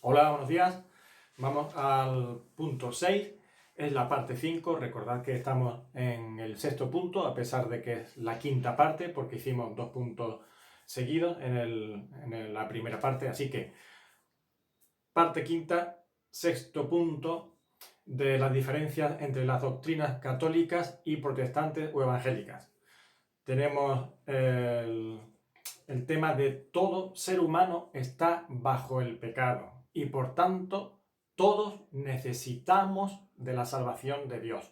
Hola, buenos días. Vamos al punto 6, es la parte 5. Recordad que estamos en el sexto punto, a pesar de que es la quinta parte, porque hicimos 2 puntos seguidos en la primera parte. Así que, parte quinta, sexto punto de las diferencias entre las doctrinas católicas y protestantes o evangélicas. Tenemos el tema de todo ser humano está bajo el pecado y por tanto todos necesitamos de la salvación de Dios.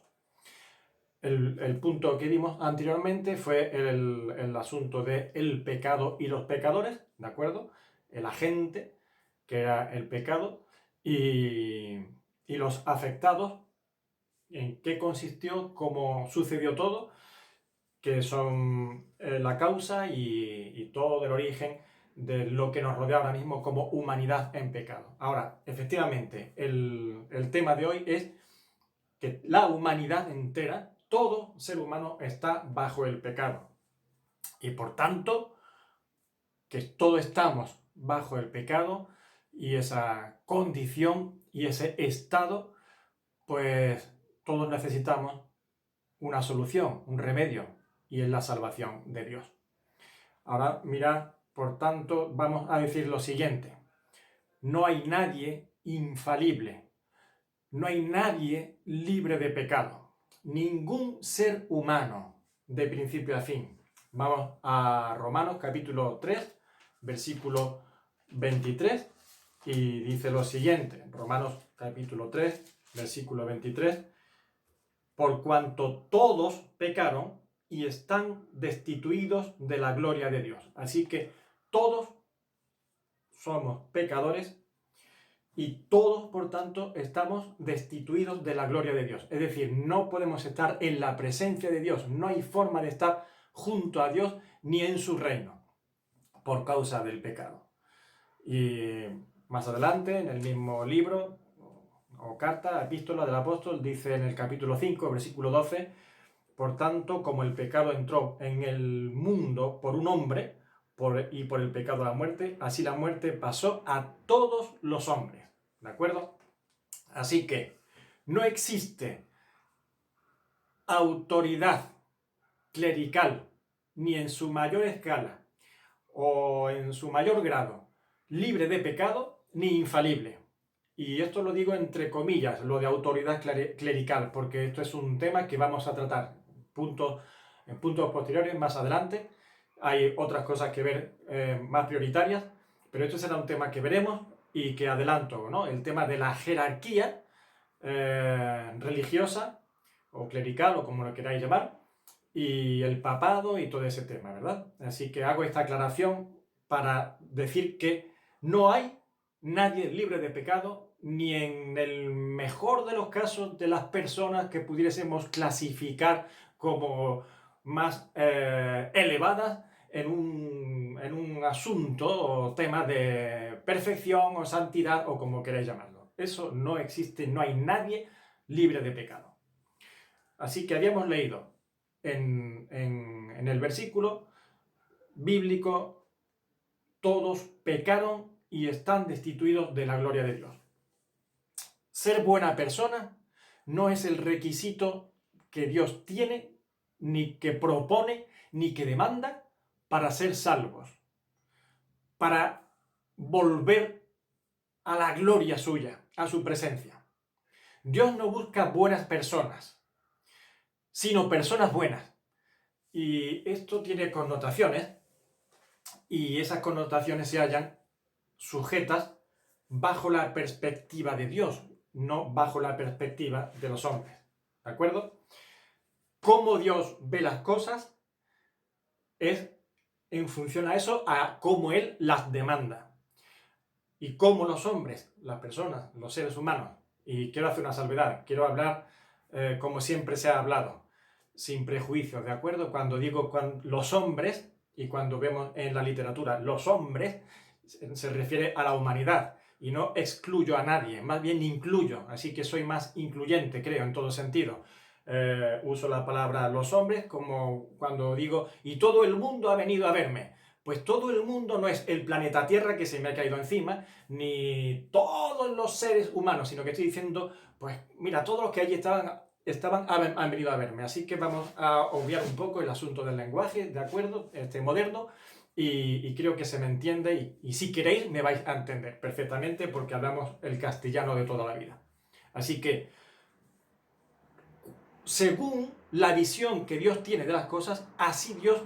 El punto que dimos anteriormente fue el asunto de el pecado y los pecadores, ¿de acuerdo? El agente, que era el pecado, y los afectados, en qué consistió, cómo sucedió todo, que son la causa y todo el origen de lo que nos rodea ahora mismo como humanidad en pecado. Ahora, efectivamente, el tema de hoy es que la humanidad entera, todo ser humano está bajo el pecado. Y por tanto, que todos estamos bajo el pecado y esa condición y ese estado, pues todos necesitamos una solución, un remedio, y es la salvación de Dios. Ahora, mirad, por tanto, vamos a decir lo siguiente. No hay nadie infalible. No hay nadie libre de pecado. Ningún ser humano, de principio a fin. Vamos a Romanos capítulo 3, versículo 23, y dice lo siguiente. Romanos capítulo 3, versículo 23. Por cuanto todos pecaron y están destituidos de la gloria de Dios. Así que todos somos pecadores y todos, por tanto, estamos destituidos de la gloria de Dios. Es decir, no podemos estar en la presencia de Dios, no hay forma de estar junto a Dios ni en su reino, por causa del pecado. Y más adelante, en el mismo libro, o carta, epístola del apóstol, dice en el capítulo 5, versículo 12, por tanto, como el pecado entró en el mundo por un hombre, y por el pecado la muerte, así la muerte pasó a todos los hombres. ¿De acuerdo? Así que no existe autoridad clerical, ni en su mayor escala o en su mayor grado, libre de pecado ni infalible. Y esto lo digo entre comillas, lo de autoridad clerical, porque esto es un tema que vamos a tratar en puntos posteriores, más adelante. Hay otras cosas que ver más prioritarias, pero esto será un tema que veremos y que adelanto, ¿no? El tema de la jerarquía religiosa o clerical o como lo queráis llamar, y el papado y todo ese tema, ¿verdad? Así que hago esta aclaración para decir que no hay nadie libre de pecado, ni en el mejor de los casos de las personas que pudiésemos clasificar como más elevadas en un asunto o tema de perfección o santidad o como queráis llamarlo. Eso no existe, no hay nadie libre de pecado. Así que habíamos leído en el versículo bíblico, todos pecaron y están destituidos de la gloria de Dios. Ser buena persona no es el requisito que Dios tiene, ni que propone, ni que demanda para ser salvos, para volver a la gloria suya, a su presencia. Dios no busca buenas personas, sino personas buenas. Y esto tiene connotaciones, y esas connotaciones se hallan sujetas bajo la perspectiva de Dios, no bajo la perspectiva de los hombres. ¿De acuerdo? Cómo Dios ve las cosas es en función a eso, a cómo Él las demanda. Y cómo los hombres, las personas, los seres humanos, y quiero hacer una salvedad, quiero hablar como siempre se ha hablado, sin prejuicios, ¿de acuerdo? Cuando digo los hombres, y cuando vemos en la literatura los hombres, se refiere a la humanidad, y no excluyo a nadie, más bien incluyo, así que soy más incluyente, creo, en todo sentido. Uso la palabra los hombres como cuando digo, y todo el mundo ha venido a verme, Pues todo el mundo no es el planeta Tierra que se me ha caído encima, ni todos los seres humanos, sino que estoy diciendo, pues mira, todos los que allí han venido a verme. Así que vamos a obviar un poco el asunto del lenguaje, ¿de acuerdo? Moderno, y creo que se me entiende, y si queréis me vais a entender perfectamente porque hablamos el castellano de toda la vida. Así que, según la visión que Dios tiene de las cosas, así Dios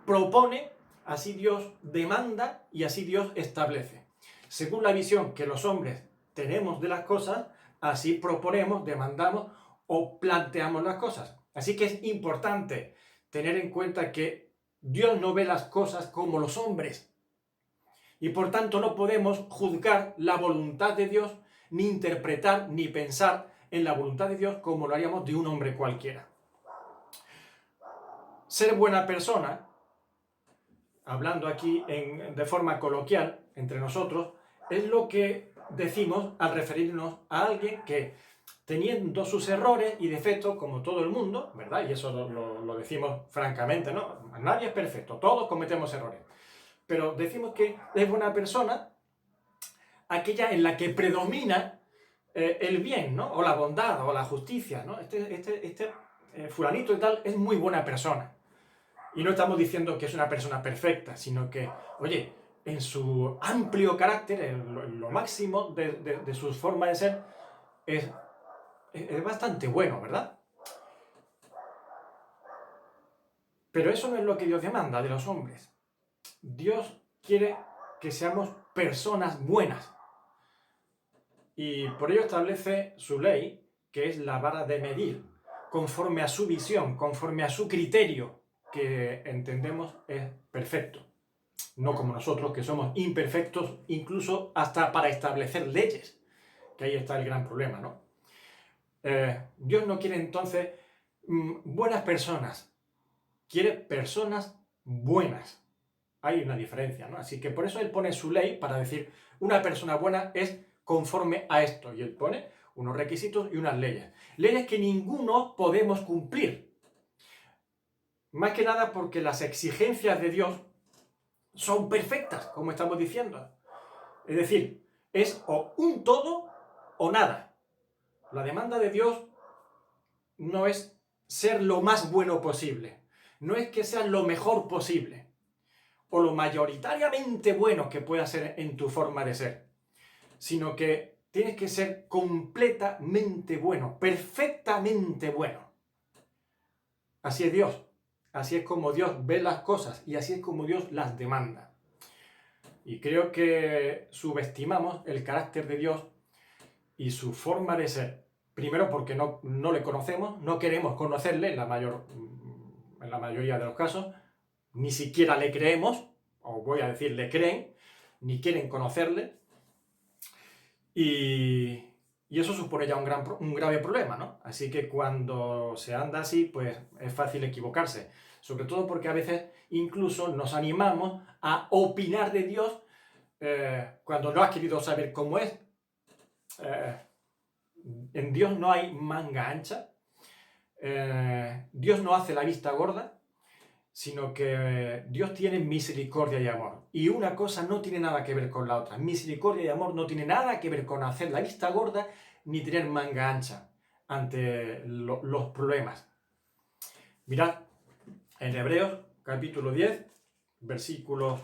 propone, así Dios demanda y así Dios establece. Según la visión que los hombres tenemos de las cosas, así proponemos, demandamos o planteamos las cosas. Así que es importante tener en cuenta que Dios no ve las cosas como los hombres. Y por tanto no podemos juzgar la voluntad de Dios, ni interpretar, ni pensar en la voluntad de Dios como lo haríamos de un hombre cualquiera. Ser buena persona, hablando aquí de forma coloquial entre nosotros, es lo que decimos al referirnos a alguien que, teniendo sus errores y defectos como todo el mundo, ¿verdad? Y eso lo decimos francamente, ¿no? Nadie es perfecto, todos cometemos errores. Pero decimos que es buena persona aquella en la que predomina el bien, ¿no? O la bondad, o la justicia, ¿no? Fulanito y tal es muy buena persona. Y no estamos diciendo que es una persona perfecta, sino que, oye, en su amplio carácter, en lo máximo de su forma de ser, es bastante bueno, ¿verdad? Pero eso no es lo que Dios demanda de los hombres. Dios quiere que seamos personas buenas. Y por ello establece su ley, que es la vara de medir, conforme a su visión, conforme a su criterio, que entendemos es perfecto. No como nosotros, que somos imperfectos, incluso hasta para establecer leyes, que ahí está el gran problema, ¿no? Dios no quiere entonces buenas personas, quiere personas buenas. Hay una diferencia, ¿no? Así que por eso Él pone su ley para decir, una persona buena es conforme a esto, y Él pone unos requisitos y unas leyes. Leyes que ninguno podemos cumplir. Más que nada porque las exigencias de Dios son perfectas, como estamos diciendo. Es decir, es o un todo o nada. La demanda de Dios no es ser lo más bueno posible, no es que seas lo mejor posible, o lo mayoritariamente bueno que pueda ser en tu forma de ser, sino que tienes que ser completamente bueno, perfectamente bueno. Así es Dios, así es como Dios ve las cosas y así es como Dios las demanda. Y creo que subestimamos el carácter de Dios y su forma de ser. Primero porque no le conocemos, no queremos conocerle en la mayoría de los casos, ni siquiera le creemos, o voy a decir le creen, ni quieren conocerle. Y eso supone ya un grave problema, ¿no? Así que cuando se anda así, pues es fácil equivocarse. Sobre todo porque a veces incluso nos animamos a opinar de Dios cuando no has querido saber cómo es. En Dios no hay manga ancha. Dios no hace la vista gorda, sino que Dios tiene misericordia y amor. Y una cosa no tiene nada que ver con la otra. Misericordia y amor no tiene nada que ver con hacer la vista gorda ni tener manga ancha ante los problemas. Mirad, en Hebreos capítulo 10, versículos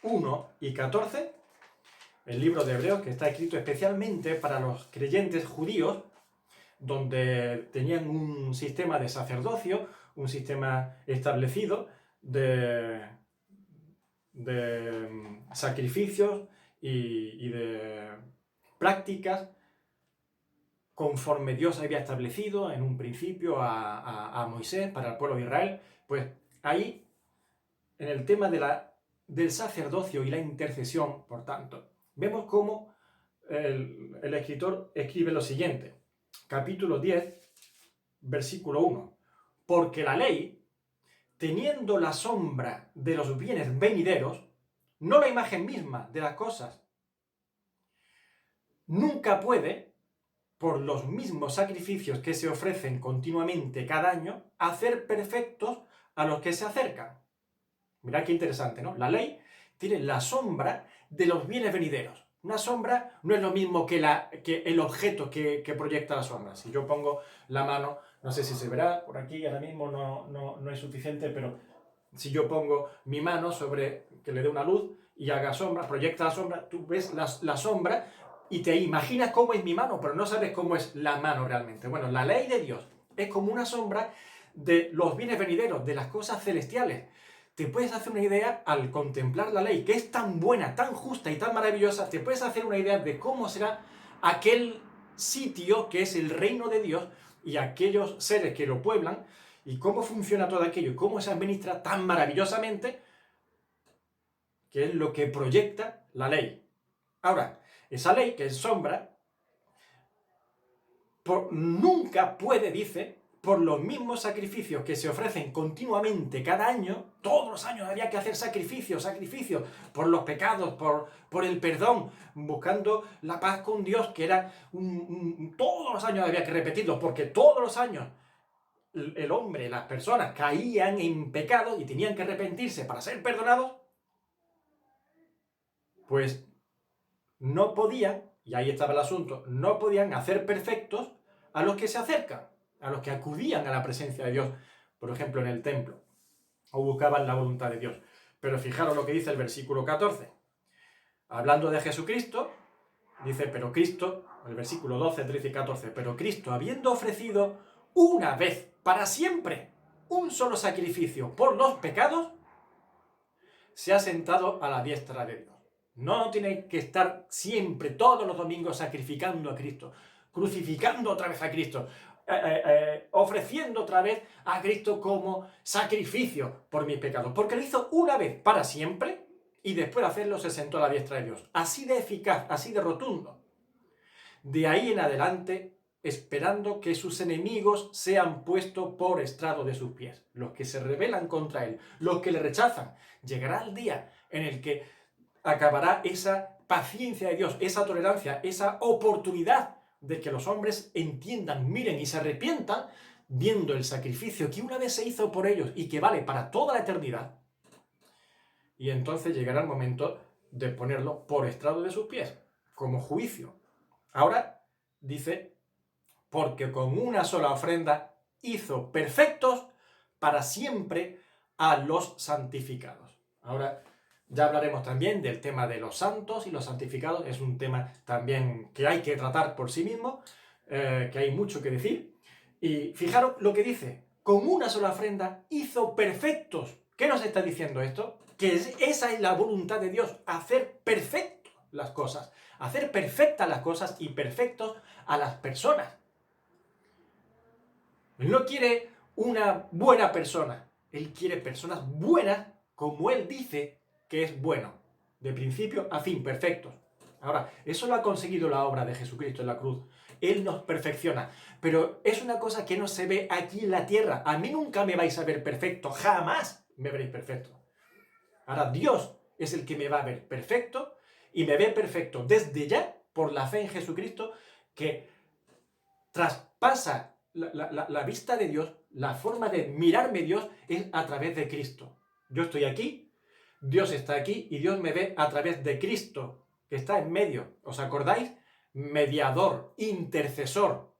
1 y 14, el libro de Hebreos, que está escrito especialmente para los creyentes judíos, donde tenían un sistema de sacerdocio, un sistema establecido de sacrificios y de prácticas conforme Dios había establecido en un principio a Moisés para el pueblo de Israel. Pues ahí, en el tema del sacerdocio y la intercesión, por tanto, vemos cómo el escritor escribe lo siguiente. Capítulo 10, versículo 1. Porque la ley, teniendo la sombra de los bienes venideros, no la imagen misma de las cosas, nunca puede, por los mismos sacrificios que se ofrecen continuamente cada año, hacer perfectos a los que se acercan. Mirad qué interesante, ¿no? La ley tiene la sombra de los bienes venideros. Una sombra no es lo mismo que el objeto que proyecta la sombra. Si yo pongo la mano, no sé si se verá, por aquí ahora mismo no es suficiente, pero si yo pongo mi mano sobre, que le dé una luz y haga sombra, proyecta la sombra, tú ves la sombra y te imaginas cómo es mi mano, pero no sabes cómo es la mano realmente. Bueno, la ley de Dios es como una sombra de los bienes venideros, de las cosas celestiales. Te puedes hacer una idea al contemplar la ley, que es tan buena, tan justa y tan maravillosa, te puedes hacer una idea de cómo será aquel sitio que es el reino de Dios y aquellos seres que lo pueblan, y cómo funciona todo aquello y cómo se administra tan maravillosamente, que es lo que proyecta la ley. Ahora, esa ley, que es sombra, nunca puede, dice, por los mismos sacrificios que se ofrecen continuamente cada año, todos los años había que hacer sacrificios, por los pecados, por el perdón, buscando la paz con Dios, que era todos los años había que repetirlo, porque todos los años el hombre, las personas caían en pecado y tenían que arrepentirse para ser perdonados, pues no podían, y ahí estaba el asunto, no podían hacer perfectos a los que se acercan, a los que acudían a la presencia de Dios, por ejemplo en el templo, o buscaban la voluntad de Dios. Pero fijaros lo que dice el versículo 14. Hablando de Jesucristo, dice, pero Cristo, el versículo 12, 13 y 14, pero Cristo, habiendo ofrecido una vez para siempre un solo sacrificio por los pecados, se ha sentado a la diestra de Dios. No tiene que estar siempre, todos los domingos, sacrificando a Cristo, crucificando otra vez a Cristo, ofreciendo otra vez a Cristo como sacrificio por mis pecados, porque lo hizo una vez para siempre y después de hacerlo se sentó a la diestra de Dios. Así de eficaz, así de rotundo. De ahí en adelante, esperando que sus enemigos sean puestos por estrado de sus pies, los que se rebelan contra él, los que le rechazan. Llegará el día en el que acabará esa paciencia de Dios, esa tolerancia, esa oportunidad de que los hombres entiendan, miren y se arrepientan, viendo el sacrificio que una vez se hizo por ellos y que vale para toda la eternidad. Y entonces llegará el momento de ponerlo por estrado de sus pies, como juicio. Ahora dice, porque con una sola ofrenda hizo perfectos para siempre a los santificados. Ahora ya hablaremos también del tema de los santos y los santificados. Es un tema también que hay que tratar por sí mismo, que hay mucho que decir. Y fijaros lo que dice, con una sola ofrenda hizo perfectos. ¿Qué nos está diciendo esto? Que esa es la voluntad de Dios, hacer perfectas las cosas, hacer perfectas las cosas y perfectos a las personas. Él no quiere una buena persona, Él quiere personas buenas como Él dice que es bueno, de principio a fin, perfectos. Ahora, eso lo ha conseguido la obra de Jesucristo en la cruz. Él nos perfecciona, pero es una cosa que no se ve aquí en la tierra. A mí nunca me vais a ver perfecto, jamás me veréis perfecto. Ahora, Dios es el que me va a ver perfecto y me ve perfecto desde ya por la fe en Jesucristo, que traspasa la vista de Dios, la forma de mirarme Dios es a través de Cristo. Yo estoy aquí, Dios está aquí y Dios me ve a través de Cristo, que está en medio. ¿Os acordáis? Mediador, intercesor.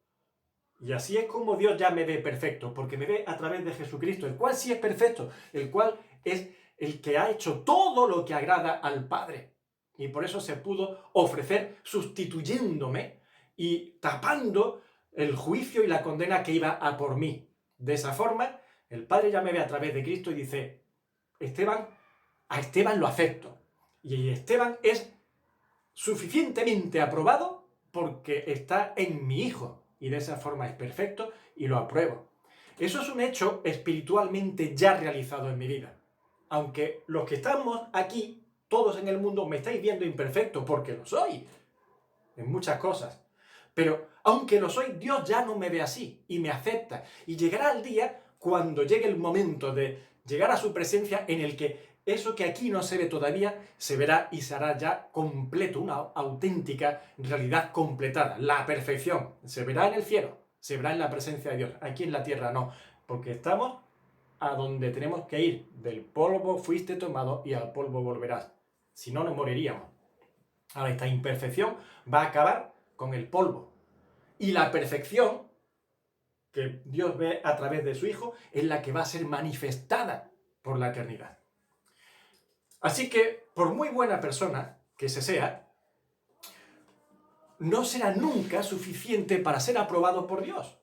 Y así es como Dios ya me ve perfecto, porque me ve a través de Jesucristo, el cual sí es perfecto, el cual es el que ha hecho todo lo que agrada al Padre. Y por eso se pudo ofrecer sustituyéndome y tapando el juicio y la condena que iba a por mí. De esa forma, el Padre ya me ve a través de Cristo y dice, a Esteban lo acepto. Y Esteban es suficientemente aprobado porque está en mi Hijo. Y de esa forma es perfecto y lo apruebo. Eso es un hecho espiritualmente ya realizado en mi vida. Aunque los que estamos aquí, todos en el mundo, me estáis viendo imperfecto, porque lo soy, en muchas cosas. Pero aunque lo soy, Dios ya no me ve así y me acepta. Y llegará el día cuando llegue el momento de llegar a su presencia en el que eso que aquí no se ve todavía, se verá y se hará ya completo, una auténtica realidad completada, la perfección. Se verá en el cielo, se verá en la presencia de Dios. Aquí en la tierra no, porque estamos a donde tenemos que ir. Del polvo fuiste tomado y al polvo volverás. Si no, nos moriríamos. Ahora, esta imperfección va a acabar con el polvo. Y la perfección que Dios ve a través de su Hijo es la que va a ser manifestada por la eternidad. Así que, por muy buena persona que se sea, no será nunca suficiente para ser aprobado por Dios.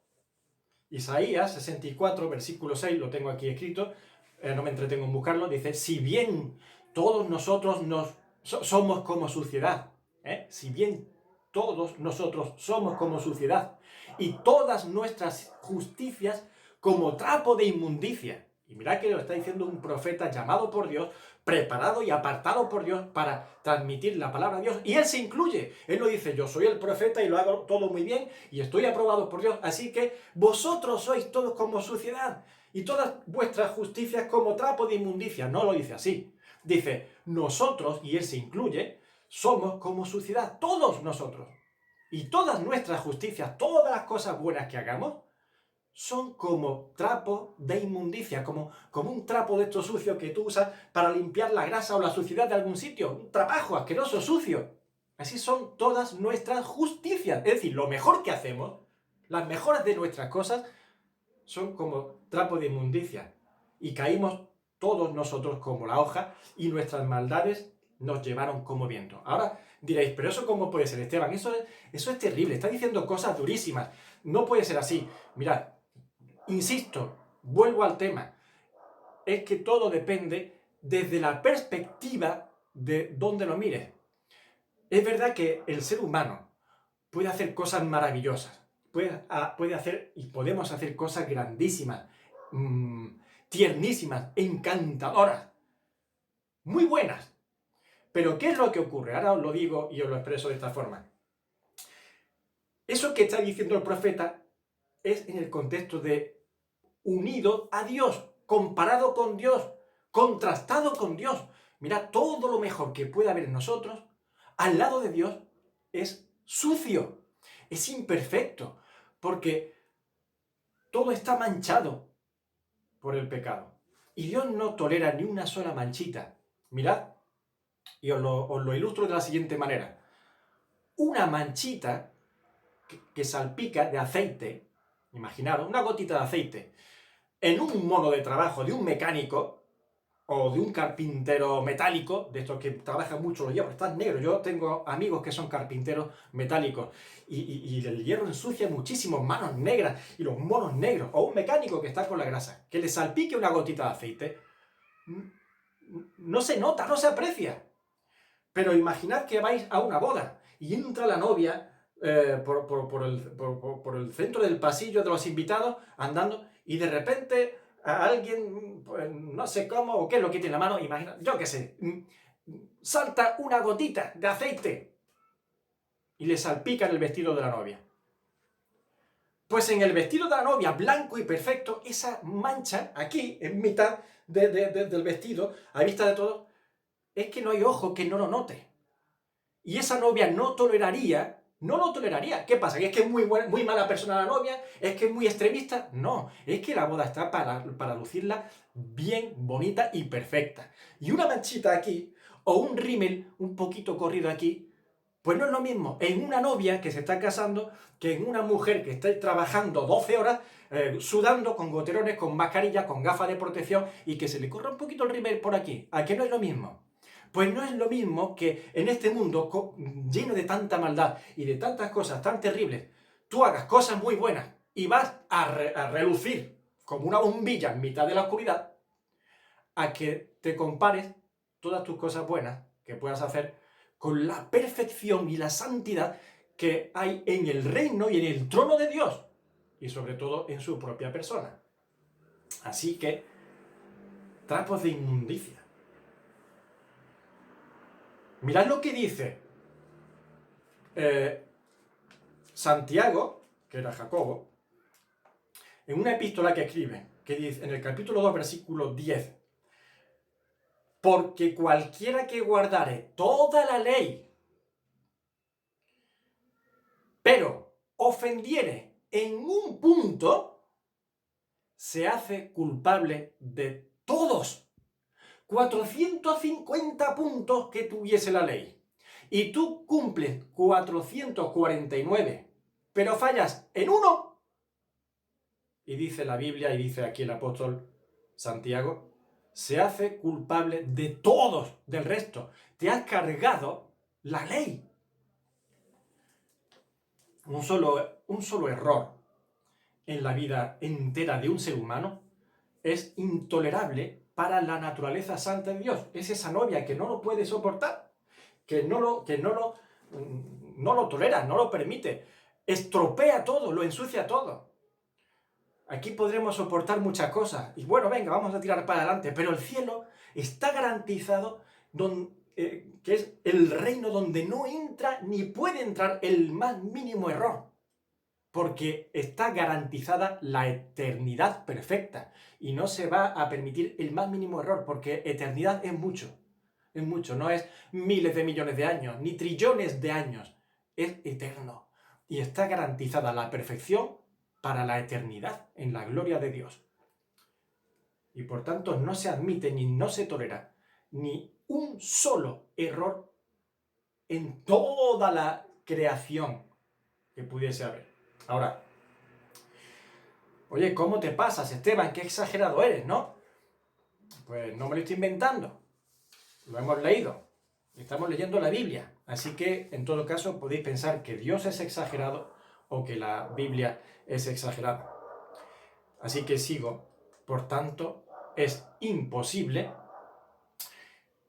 Isaías 64, versículo 6, lo tengo aquí escrito, no me entretengo en buscarlo, dice, si bien todos nosotros somos como suciedad, si bien todos nosotros somos como suciedad, y todas nuestras justicias como trapo de inmundicia. Y mirad que lo está diciendo un profeta llamado por Dios, preparado y apartado por Dios para transmitir la palabra de Dios. Y él se incluye. Él lo dice, yo soy el profeta y lo hago todo muy bien y estoy aprobado por Dios. Así que vosotros sois todos como suciedad y todas vuestras justicias como trapo de inmundicia. No lo dice así. Dice, nosotros, y él se incluye, somos como suciedad. Todos nosotros. Y todas nuestras justicias, todas las cosas buenas que hagamos, son como trapo de inmundicia, como un trapo de estos sucios que tú usas para limpiar la grasa o la suciedad de algún sitio. Un trabajo asqueroso, sucio. Así son todas nuestras justicias. Es decir, lo mejor que hacemos, las mejores de nuestras cosas, son como trapo de inmundicia. Y caímos todos nosotros como la hoja y nuestras maldades nos llevaron como viento. Ahora diréis, pero ¿eso cómo puede ser, Esteban? Eso es terrible, está diciendo cosas durísimas. No puede ser así. Mirad, insisto, vuelvo al tema. Es que todo depende desde la perspectiva de donde lo mires. Es verdad que el ser humano puede hacer cosas maravillosas. Puede hacer y podemos hacer cosas grandísimas, tiernísimas, encantadoras, muy buenas. Pero ¿qué es lo que ocurre? Ahora os lo digo y os lo expreso de esta forma. Eso que está diciendo el profeta es en el contexto de unido a Dios, comparado con Dios, contrastado con Dios. Mira, todo lo mejor que puede haber en nosotros, al lado de Dios, es sucio, es imperfecto, porque todo está manchado por el pecado. Y Dios no tolera ni una sola manchita. Mirad, y os lo ilustro de la siguiente manera. Una manchita que salpica de aceite, imaginaros, una gotita de aceite, en un mono de trabajo de un mecánico o de un carpintero metálico, de estos que trabajan mucho los hierros, están negros. Yo tengo amigos que son carpinteros metálicos y el hierro ensucia muchísimo, manos negras y los monos negros, o un mecánico que está con la grasa, que le salpique una gotita de aceite, no se nota, no se aprecia. Pero imaginad que vais a una boda y entra la novia por el centro del pasillo de los invitados andando y de repente a alguien, pues, no sé cómo o qué es lo que tiene en la mano, imagina, yo qué sé, salta una gotita de aceite y le salpica en el vestido de la novia. Pues en el vestido de la novia, blanco y perfecto, esa mancha aquí, en mitad del vestido, a vista de todos, es que no hay ojo que no lo note. Y esa novia no lo toleraría. ¿Qué pasa? ¿Que es muy mala persona la novia? ¿Es que es muy extremista? No, es que la boda está para lucirla bien, bonita y perfecta. Y una manchita aquí, o un rímel un poquito corrido aquí, pues no es lo mismo en una novia que se está casando que en una mujer que está trabajando 12 horas, sudando con goterones, con mascarilla, con gafas de protección y que se le corra un poquito el rímel por aquí. ¿A qué no es lo mismo? Pues no es lo mismo que en este mundo lleno de tanta maldad y de tantas cosas tan terribles, tú hagas cosas muy buenas y vas a relucir como una bombilla en mitad de la oscuridad, a que te compares todas tus cosas buenas que puedas hacer con la perfección y la santidad que hay en el reino y en el trono de Dios, y sobre todo en su propia persona. Así que, trapos de inmundicia. Mirad lo que dice Santiago, que era Jacobo, en una epístola que escribe, que dice en el capítulo 2, versículo 10, porque cualquiera que guardare toda la ley, pero ofendiere en un punto, se hace culpable de todos. 450 puntos que tuviese la ley. Y tú cumples 449, pero fallas en uno. Y dice la Biblia, y dice aquí el apóstol Santiago, se hace culpable de todos, del resto. Te has cargado la ley. Un solo error en la vida entera de un ser humano es intolerable para la naturaleza santa de Dios. Es esa novia que no lo puede soportar, que no lo tolera, no lo permite. Estropea todo, lo ensucia todo. Aquí podremos soportar muchas cosas. Y bueno, venga, vamos a tirar para adelante. Pero el cielo está garantizado, que es el reino donde no entra ni puede entrar el más mínimo error. Porque está garantizada la eternidad perfecta. Y no se va a permitir el más mínimo error, porque eternidad es mucho. Es mucho, no es miles de millones de años, ni trillones de años. Es eterno. Y está garantizada la perfección para la eternidad, en la gloria de Dios. Y por tanto no se admite ni no se tolera ni un solo error en toda la creación que pudiese haber. Ahora, oye, ¿cómo te pasas, Esteban? Qué exagerado eres, ¿no? Pues no me lo estoy inventando. Lo hemos leído. Estamos leyendo la Biblia. Así que, en todo caso, podéis pensar que Dios es exagerado o que la Biblia es exagerada. Así que sigo. Por tanto, es imposible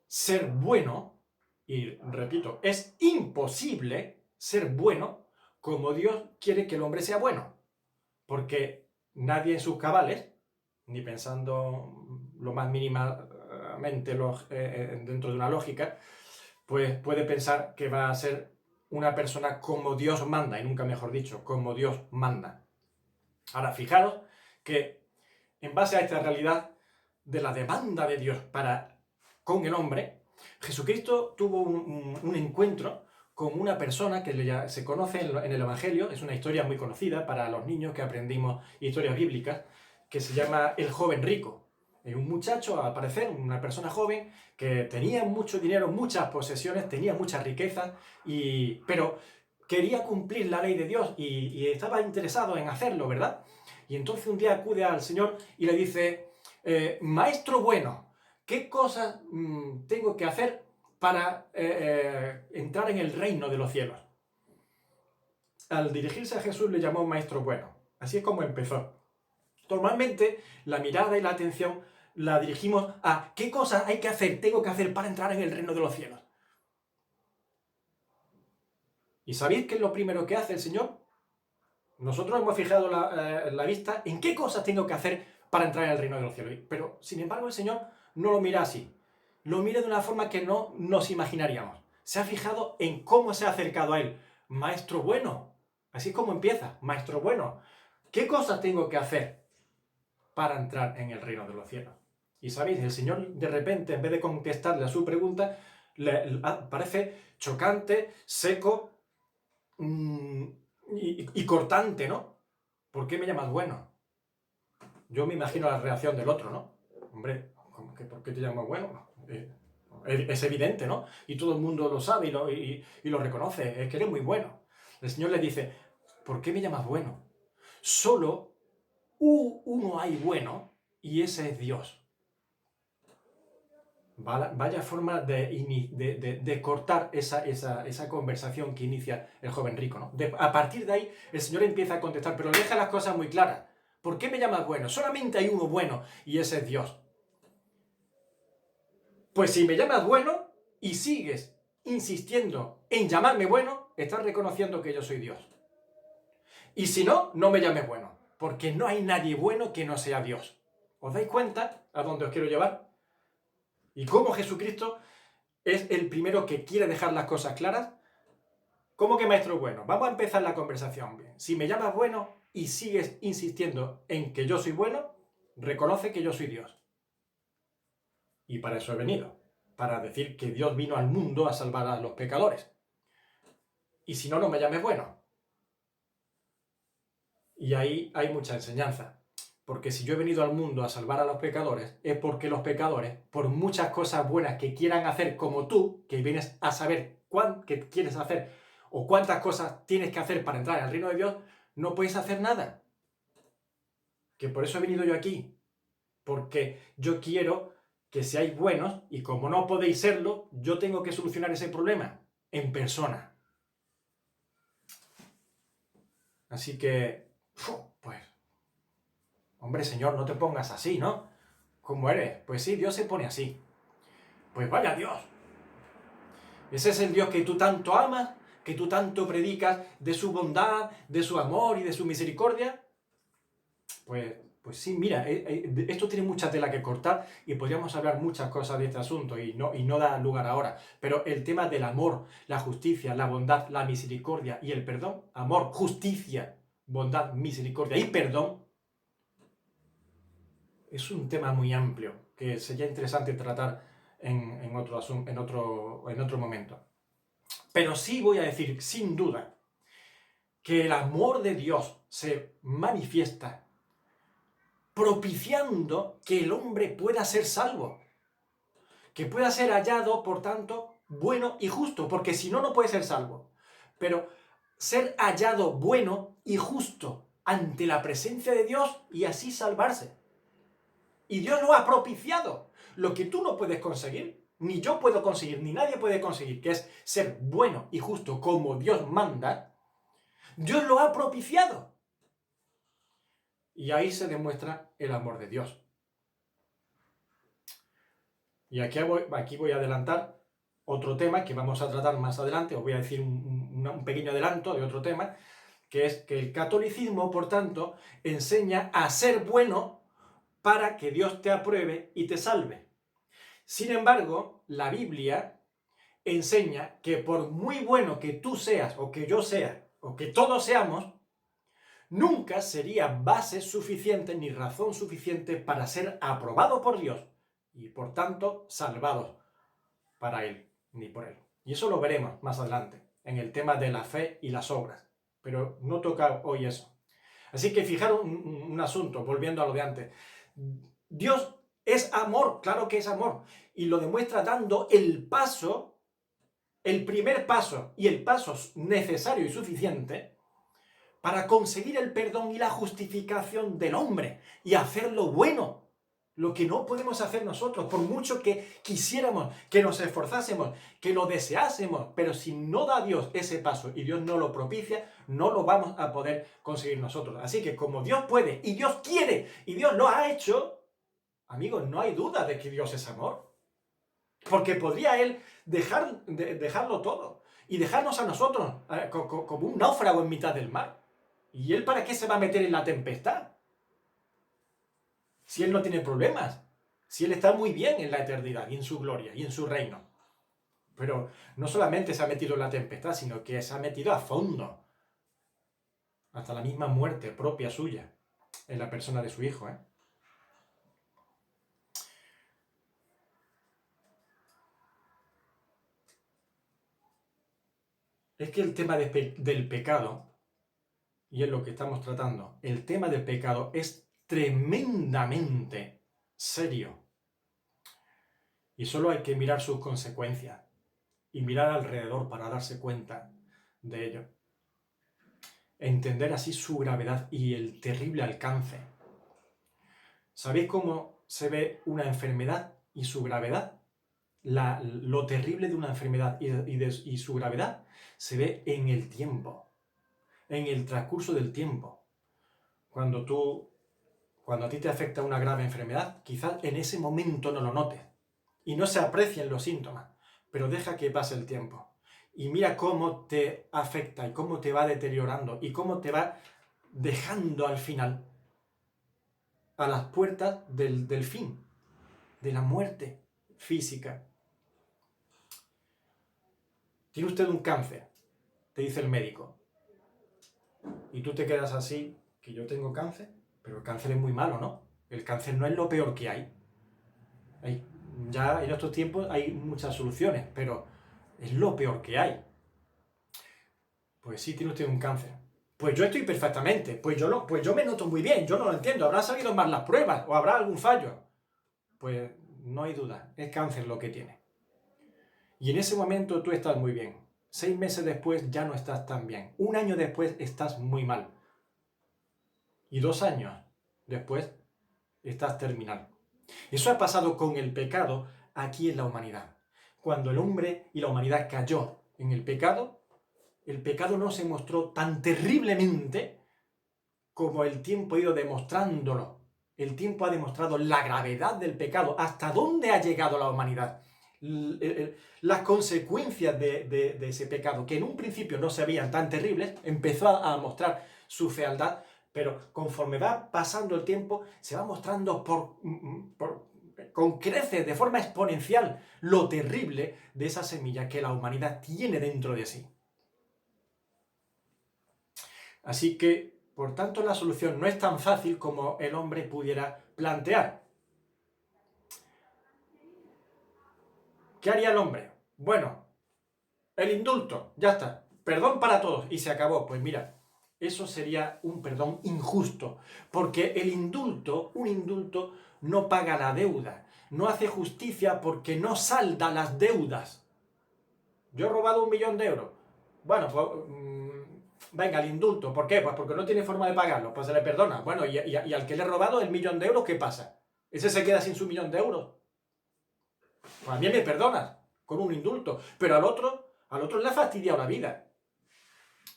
ser bueno, y repito, es imposible ser bueno como Dios quiere que el hombre sea bueno. Porque nadie en sus cabales, ni pensando lo más mínimamente dentro de una lógica, pues puede pensar que va a ser una persona como Dios manda, y nunca mejor dicho, como Dios manda. Ahora, fijaros que en base a esta realidad de la demanda de Dios con el hombre, Jesucristo tuvo un encuentro con una persona que se conoce en el Evangelio, es una historia muy conocida para los niños que aprendimos historias bíblicas, que se llama el joven rico. Es un muchacho, al parecer, una persona joven, que tenía mucho dinero, muchas posesiones, tenía mucha riqueza, pero quería cumplir la ley de Dios y estaba interesado en hacerlo, ¿verdad? Y entonces un día acude al Señor y le dice, maestro bueno, ¿qué cosas tengo que hacer para entrar en el reino de los cielos? Al dirigirse a Jesús le llamó maestro bueno. Así es como empezó. Normalmente la mirada y la atención la dirigimos a ¿qué cosas tengo que hacer para entrar en el reino de los cielos? ¿Y sabéis qué es lo primero que hace el Señor? Nosotros hemos fijado la vista en qué cosas tengo que hacer para entrar en el reino de los cielos. Pero, sin embargo, el Señor no lo mira así. Lo mira de una forma que no nos imaginaríamos. Se ha fijado en cómo se ha acercado a Él. Maestro bueno. Así es como empieza. Maestro bueno. ¿Qué cosas tengo que hacer para entrar en el reino de los cielos? Y sabéis, el Señor de repente, en vez de contestarle a su pregunta, le parece chocante, seco, y cortante, ¿no? ¿Por qué me llamas bueno? Yo me imagino la reacción del otro, ¿no? Hombre, ¿por qué te llamas bueno? Es evidente, ¿no? Y todo el mundo lo sabe y lo reconoce, es que eres muy bueno. El Señor le dice, ¿por qué me llamas bueno? Solo uno hay bueno y ese es Dios. Vaya forma de cortar esa conversación que inicia el joven rico, ¿no? A partir de ahí, el Señor empieza a contestar, pero deja las cosas muy claras. ¿Por qué me llamas bueno? Solamente hay uno bueno, y ese es Dios. Pues si me llamas bueno y sigues insistiendo en llamarme bueno, estás reconociendo que yo soy Dios. Y si no, no me llames bueno, porque no hay nadie bueno que no sea Dios. ¿Os dais cuenta a dónde os quiero llevar? Y cómo Jesucristo es el primero que quiere dejar las cosas claras. ¿Cómo que maestro bueno? Vamos a empezar la conversación bien. Si me llamas bueno y sigues insistiendo en que yo soy bueno, reconoce que yo soy Dios. Y para eso he venido. Para decir que Dios vino al mundo a salvar a los pecadores. Y si no, no me llames bueno. Y ahí hay mucha enseñanza. Porque si yo he venido al mundo a salvar a los pecadores, es porque los pecadores, por muchas cosas buenas que quieran hacer como tú, que vienes a saber qué quieres hacer o cuántas cosas tienes que hacer para entrar al reino de Dios, no puedes hacer nada. Que por eso he venido yo aquí. Porque yo quiero que seáis buenos y como no podéis serlo, yo tengo que solucionar ese problema en persona. Así que, pues, hombre, Señor, no te pongas así, ¿no? ¿Cómo eres? Pues sí, Dios se pone así. Pues vaya Dios. Ese es el Dios que tú tanto amas, que tú tanto predicas de su bondad, de su amor y de su misericordia. Pues sí, mira, esto tiene mucha tela que cortar y podríamos hablar muchas cosas de este asunto y no da lugar ahora. Pero el tema del amor, la justicia, la bondad, la misericordia y el perdón, amor, justicia, bondad, misericordia y perdón, es un tema muy amplio que sería interesante tratar en otro momento. Pero sí voy a decir, sin duda, que el amor de Dios se manifiesta propiciando que el hombre pueda ser salvo, que pueda ser hallado, por tanto, bueno y justo, porque si no, no puede ser salvo. Pero ser hallado bueno y justo ante la presencia de Dios y así salvarse. Y Dios lo ha propiciado. Lo que tú no puedes conseguir, ni yo puedo conseguir, ni nadie puede conseguir, que es ser bueno y justo como Dios manda, Dios lo ha propiciado. Y ahí se demuestra el amor de Dios. Y aquí voy a adelantar otro tema que vamos a tratar más adelante. Os voy a decir un pequeño adelanto de otro tema, que es que el catolicismo, por tanto, enseña a ser bueno para que Dios te apruebe y te salve. Sin embargo, la Biblia enseña que por muy bueno que tú seas, o que yo sea, o que todos seamos, nunca sería base suficiente ni razón suficiente para ser aprobado por Dios y por tanto salvados para Él, ni por Él. Y eso lo veremos más adelante, en el tema de la fe y las obras. Pero no toca hoy eso. Así que fijaros un asunto, volviendo a lo de antes. Dios es amor, claro que es amor, y lo demuestra dando el paso, el primer paso y el paso necesario y suficiente para conseguir el perdón y la justificación del hombre y hacer lo bueno, lo que no podemos hacer nosotros, por mucho que quisiéramos, que nos esforzásemos, que lo deseásemos, pero si no da Dios ese paso y Dios no lo propicia, no lo vamos a poder conseguir nosotros. Así que como Dios puede y Dios quiere y Dios lo ha hecho, amigos, no hay duda de que Dios es amor. Porque podría Él dejarlo todo y dejarnos a nosotros como un náufrago en mitad del mar. ¿Y Él para qué se va a meter en la tempestad? Si Él no tiene problemas, si Él está muy bien en la eternidad y en su gloria y en su reino. Pero no solamente se ha metido en la tempestad, sino que se ha metido a fondo, hasta la misma muerte propia suya, en la persona de su Hijo. Es que el tema del pecado, y es lo que estamos tratando, el tema del pecado es tremendamente serio. Y solo hay que mirar sus consecuencias y mirar alrededor para darse cuenta de ello. Entender así su gravedad y el terrible alcance. ¿Sabéis cómo se ve una enfermedad y su gravedad? Lo terrible de una enfermedad y su gravedad se ve en el tiempo, en el transcurso del tiempo. Cuando a ti te afecta una grave enfermedad, quizás en ese momento no lo notes y no se aprecien los síntomas, pero deja que pase el tiempo. Y mira cómo te afecta y cómo te va deteriorando y cómo te va dejando al final a las puertas del fin, de la muerte física. Tiene usted un cáncer, te dice el médico, y tú te quedas así, que yo tengo cáncer, pero el cáncer es muy malo, ¿no? El cáncer no es lo peor que hay. Ya en estos tiempos hay muchas soluciones, pero es lo peor que hay. Pues sí, tiene usted un cáncer. Pues yo estoy perfectamente, pues yo me noto muy bien, yo no lo entiendo, habrán salido mal las pruebas o habrá algún fallo. Pues no hay duda, es cáncer lo que tiene. Y en ese momento tú estás muy bien. 6 meses después ya no estás tan bien. 1 año después estás muy mal. Y 2 años después estás terminal. Eso ha pasado con el pecado aquí en la humanidad. Cuando el hombre y la humanidad cayó en el pecado no se mostró tan terriblemente como el tiempo ha ido demostrándolo. El tiempo ha demostrado la gravedad del pecado, hasta dónde ha llegado la humanidad. Las consecuencias de ese pecado, que en un principio no se veían tan terribles, empezó a mostrar su fealdad, pero conforme va pasando el tiempo, se va mostrando con creces, de forma exponencial, lo terrible de esa semilla que la humanidad tiene dentro de sí. Así que, por tanto, la solución no es tan fácil como el hombre pudiera plantear. ¿Qué haría el hombre? Bueno, el indulto, ya está. Perdón para todos y se acabó. Pues mira, eso sería un perdón injusto, porque un indulto no paga la deuda, no hace justicia porque no salda las deudas. Yo he robado 1.000.000 de euros. Bueno, pues venga, el indulto. ¿Por qué? Pues porque no tiene forma de pagarlo, pues se le perdona. Bueno, y al que le he robado el 1.000.000 de euros, ¿qué pasa? ¿Ese se queda sin su 1.000.000 de euros? Pues a mí me perdonas con un indulto, pero al otro le ha fastidiado la vida.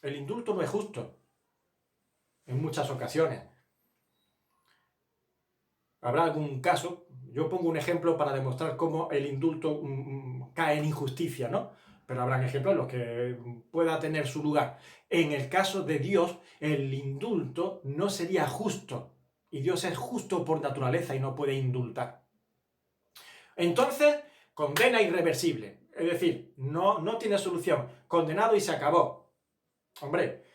El indulto no es justo en muchas ocasiones. Habrá algún caso, yo pongo un ejemplo para demostrar cómo el indulto cae en injusticia, ¿no? Pero habrán ejemplos en los que pueda tener su lugar. En el caso de Dios, el indulto no sería justo. Y Dios es justo por naturaleza y no puede indultar. Entonces, condena irreversible. Es decir, no tiene solución. Condenado y se acabó. Hombre,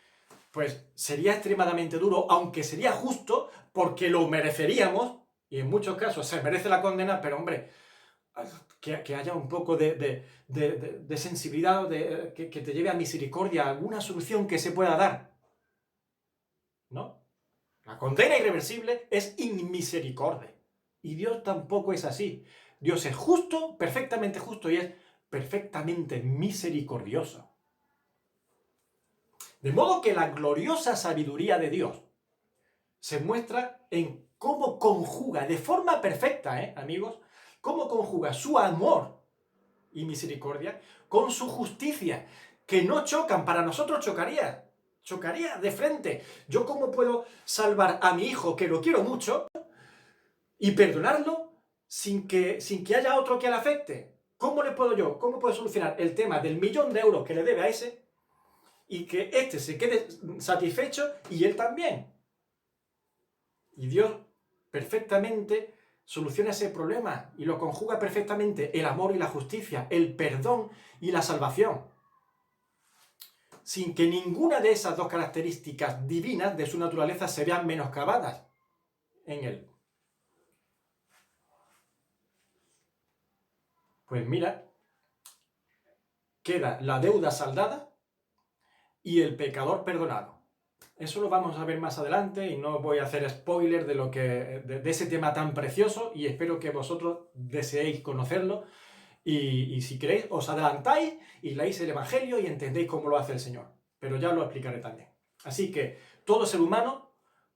pues sería extremadamente duro, aunque sería justo, porque lo mereceríamos, y en muchos casos se merece la condena, pero hombre, que haya un poco de sensibilidad, que te lleve a misericordia, alguna solución que se pueda dar. ¿No? La condena irreversible es inmisericordia. Y Dios tampoco es así. Dios es justo, perfectamente justo, y es perfectamente misericordioso. De modo que la gloriosa sabiduría de Dios se muestra en cómo conjuga de forma perfecta, amigos, cómo conjuga su amor y misericordia con su justicia, que no chocan. Para nosotros chocaría de frente. ¿Yo cómo puedo salvar a mi hijo, que lo quiero mucho, y perdonarlo sin que haya otro que le afecte? ¿Cómo puedo solucionar el tema del 1.000.000 de euros que le debe a ese y que este se quede satisfecho y él también? Y Dios perfectamente soluciona ese problema y lo conjuga perfectamente: el amor y la justicia, el perdón y la salvación, sin que ninguna de esas dos características divinas de su naturaleza se vean menoscabadas en él. Pues mira, queda la deuda saldada y el pecador perdonado. Eso lo vamos a ver más adelante y no voy a hacer spoiler de ese tema tan precioso, y espero que vosotros deseéis conocerlo. Y si queréis, os adelantáis y leéis el Evangelio y entendéis cómo lo hace el Señor. Pero ya os lo explicaré también. Así que todo ser humano,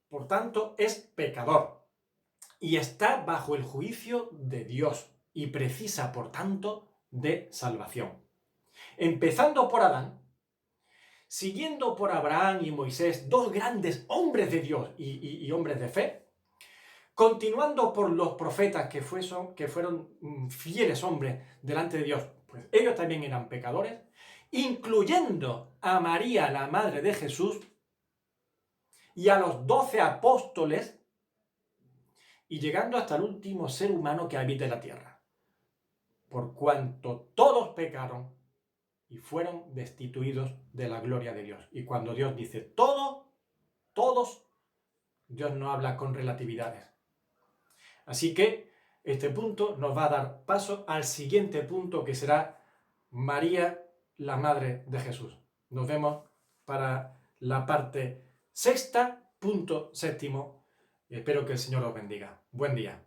por tanto, es pecador y está bajo el juicio de Dios y precisa, por tanto, de salvación. Empezando por Adán, siguiendo por Abraham y Moisés, dos grandes hombres de Dios y hombres de fe, continuando por los profetas que fueron fieles hombres delante de Dios, pues ellos también eran pecadores, incluyendo a María, la madre de Jesús, y a los 12 apóstoles, y llegando hasta el último ser humano que habita en la tierra. Por cuanto todos pecaron y fueron destituidos de la gloria de Dios. Y cuando Dios dice todos, Dios no habla con relatividades. Así que este punto nos va a dar paso al siguiente punto, que será María, la madre de Jesús. Nos vemos para la parte sexta, punto séptimo. Espero que el Señor os bendiga. Buen día.